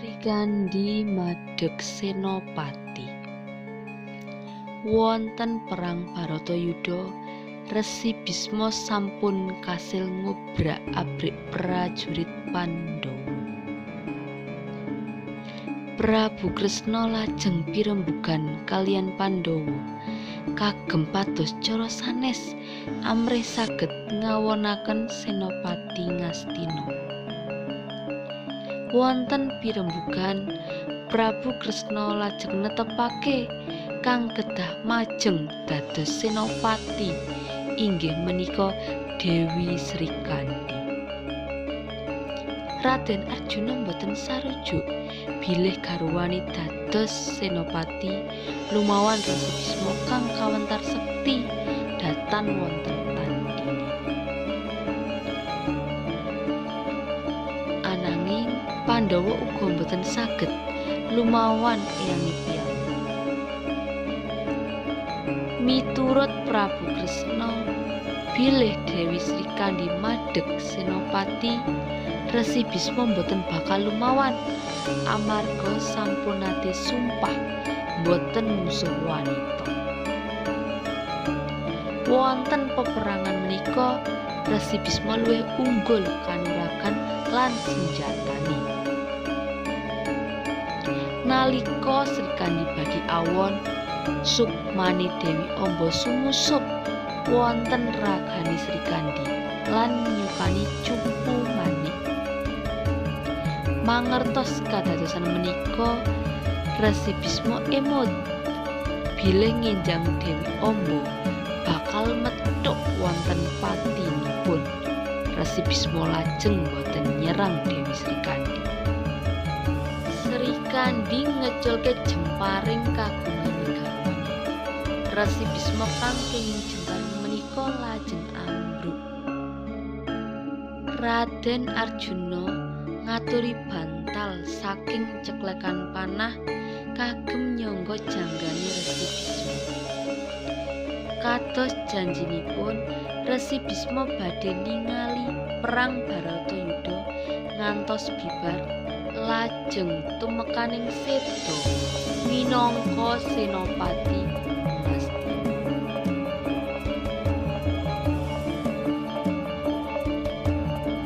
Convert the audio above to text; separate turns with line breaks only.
Srikandhi madheg Senopati. Wonten perang Bharatayuda, Resi Bisma sampun kasil ngobrak-abrik prajurit Pandhawa. Prabu Kresna lajeng pirembugan kaliyan Pandhawa kagem pados cara sanes amrih saged ngawonaken Senopati Ngastina. Wonten pirembugan Prabu Kresna lajeng netepake kang kedah majeng dados senopati inggih menika Dewi Srikandhi. Raden Arjuna boten sarujuk bilih garwani dados senopati lumawan Resi Bisma kang kawentar sekti datan wonten tandhine. Ananging Pandhawa uga boten saged lumawan eyangipun. Miturut Prabu Kresna, bilih Dewi Srikandhi madheg senopati, Resi Bisma boten bakal lumawan amarga sampun nate sumpah boten musuh wanita. Wonten peperangan menika Resi Bisma luwih unggul kanuragan lan senjatane. Nalika Srikandhi badi awon, Sukmani Dewi Amba sumusup wonten ragani Srikandhi lan nyukani cumpu manik. Mangertos kadadosan menika, Resi Bisma emot bilih ngenjang Dewi Amba bakal methuk wonten patinipun. Resi Bisma lajeng boten nyerang Dewi Srikandhi. Srikandhi ngeculke jemparing kagungan garwane. Resi Bisma kang kenging jemparing menika lajeng ambruk. Raden Arjuna ngaturi bantal saking ceklekan panah kagem nyangga janggane Resi Bisma. Kados janjinipun, Resi Bisma badhe ningali perang Bharatayuda ngantos bibar lajeng tumekaning seda minangka senopati